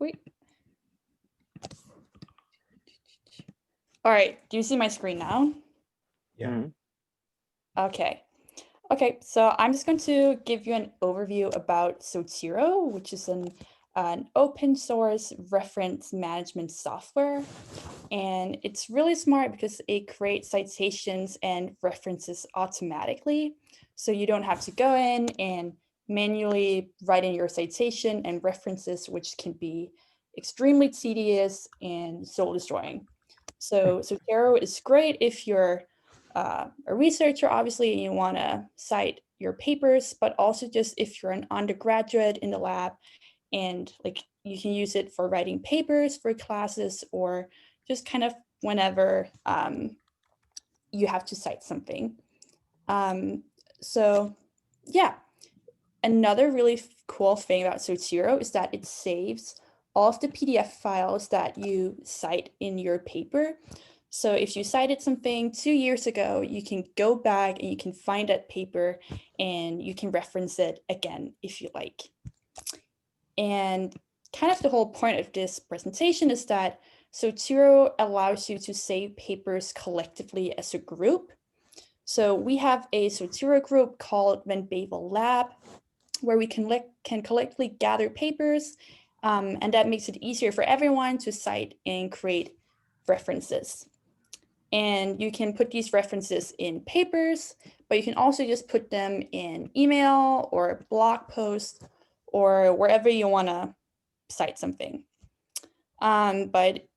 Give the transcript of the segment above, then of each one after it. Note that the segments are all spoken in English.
Wait. All right, do you see my screen now? Yeah. Okay. Okay, so I'm just going to give you an overview about Zotero, which is an open source reference management software. And it's really smart because it creates citations and references automatically. So you don't have to go in and manually write in your citation and references, which can be extremely tedious and soul destroying. So Zotero is great if you're a researcher, obviously, and you want to cite your papers, but also just if you're an undergraduate in the lab and like you can use it for writing papers for classes or just kind of whenever you have to cite something. So yeah, another really cool thing about Zotero is that it saves all of the PDF files that you cite in your paper. So if you cited something 2 years ago, you can go back and you can find that paper and you can reference it again if you like. And kind of the whole point of this presentation is that Zotero allows you to save papers collectively as a group. So we have a Zotero group called Bavel Lab, where we can collectively gather papers, and that makes it easier for everyone to cite and create references. And you can put these references in papers, but you can also just put them in email or blog posts or wherever you want to cite something. But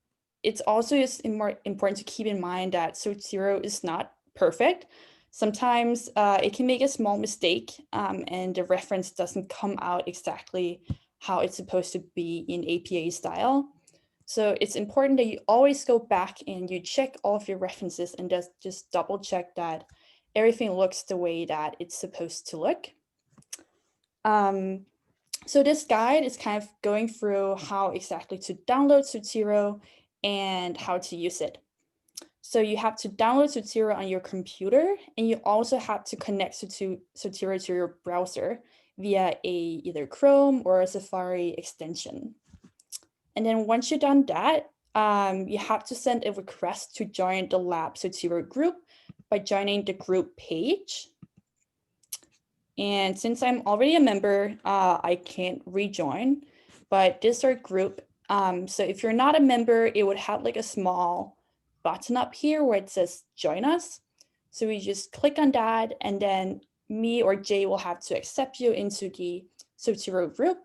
it's also just more important to keep in mind that Zotero is not perfect. Sometimes it can make a small mistake and the reference doesn't come out exactly how it's supposed to be in APA style. So it's important that you always go back and you check all of your references and just double check that everything looks the way that it's supposed to look. So this guide is kind of going through how exactly to download Zotero and how to use it. So you have to download Zotero on your computer, and you also have to connect Zotero to your browser via either Chrome or a Safari extension. And then once you've done that, you have to send a request to join the Lab Zotero group by joining the group page. And since I'm already a member, I can't rejoin, but this is our group. So if you're not a member, it would have like a small button up here where it says join us. So we just click on that, and then me or Jay will have to accept you into the Zotero group.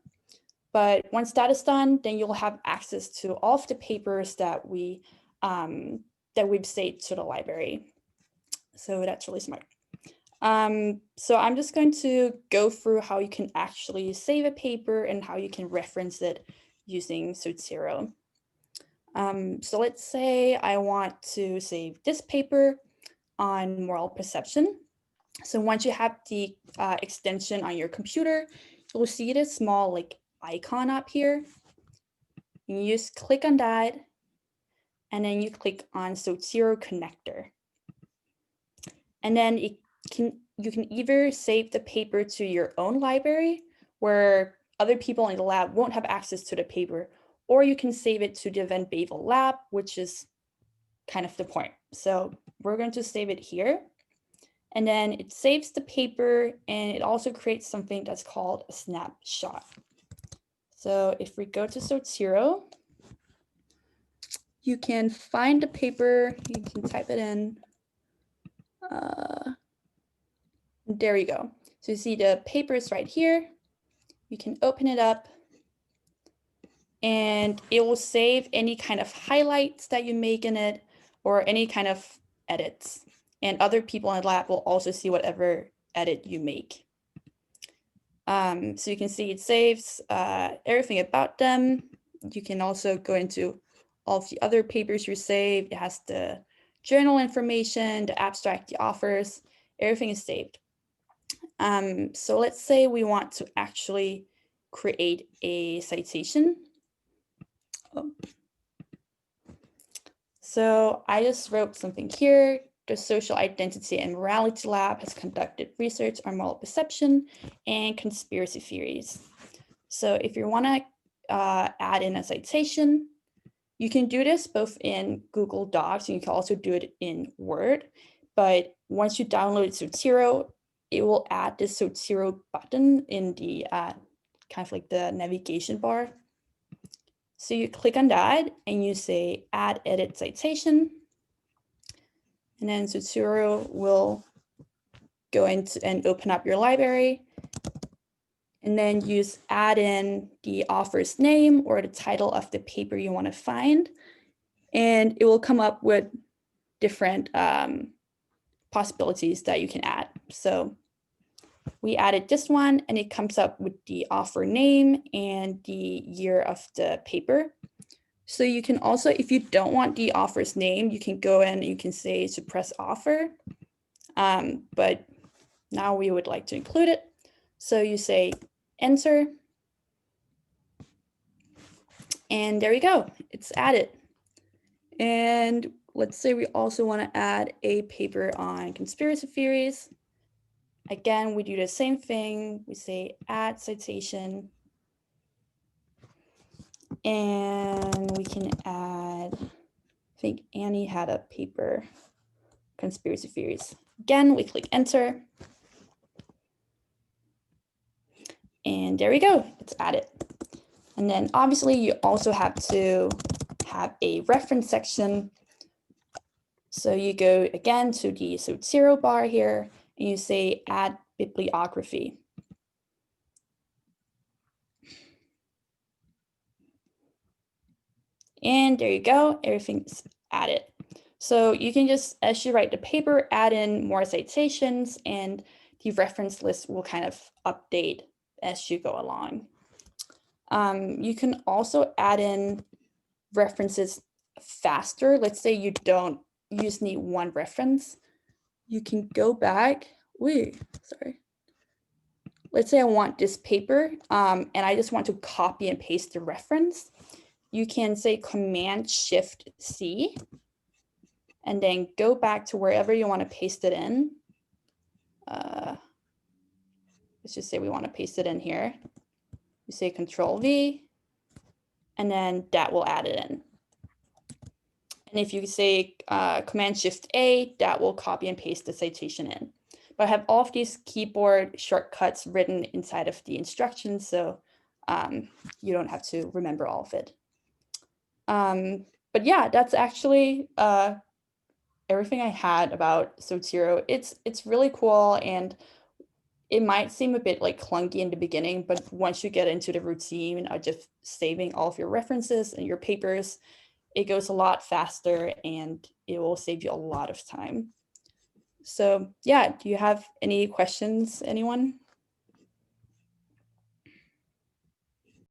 But once that is done, then you'll have access to all of the papers that we've saved to the library. So that's really smart. So I'm just going to go through how you can actually save a paper and how you can reference it using Zotero. So let's say I want to save this paper on moral perception. So once you have the extension on your computer, you'll see this small like icon up here. You just click on that, and then you click on Zotero connector. And then you can either save the paper to your own library where other people in the lab won't have access to the paper, or you can save it to the event Bavel lab, which is kind of the point. So we're going to save it here. And then it saves the paper, and it also creates something that's called a snapshot. So if we go to Zotero, you can find the paper, you can type it in. There you go. So you see the paper is right here. You can open it up, and it will save any kind of highlights that you make in it or any kind of edits. And other people in the lab will also see whatever edit you make. So you can see it saves everything about them. You can also go into all of the other papers you saved. It has the journal information, the abstract, the authors, everything is saved. So let's say we want to actually create a citation. Oh. So I just wrote something here. The Social Identity and Morality Lab has conducted research on moral perception and conspiracy theories. So if you want to add in a citation. You can do this both in Google Docs and you can also do it in Word. But once you download Zotero, it will add this Zotero button in the kind of like the navigation bar. So you click on that and you say add edit citation. And then Zotero will go into and open up your library. And then use add in the author's name or the title of the paper you want to find. And it will come up with different possibilities that you can add. So we added this one and it comes up with the author name and the year of the paper. So you can also, if you don't want the author's name, you can go in and you can say suppress author. But now we would like to include it. So you say enter. And there we go, it's added. And let's say we also want to add a paper on conspiracy theories. Again, we do the same thing. We say add citation. And we can add, I think Annie had a paper, conspiracy theories. Again, we click enter. And there we go, it's added. And then obviously you also have to have a reference section. So you go again to the Zotero bar here and you say add bibliography. And there you go, everything's added. So you can just, as you write the paper, add in more citations and the reference list will kind of update as you go along. You can also add in references faster. Let's say you just need one reference. You can go back, Let's say I want this paper and I just want to copy and paste the reference. You can say Command-Shift-C and then go back to wherever you want to paste it in. Let's just say we want to paste it in here. You say Control-V, and then that will add it in. And if you say Command-Shift-A, that will copy and paste the citation in. But I have all of these keyboard shortcuts written inside of the instructions, so you don't have to remember all of it. But yeah, that's actually everything I had about Zotero. It's really cool, and it might seem a bit like clunky in the beginning, but once you get into the routine of just saving all of your references and your papers, it goes a lot faster and it will save you a lot of time. So yeah, do you have any questions, anyone?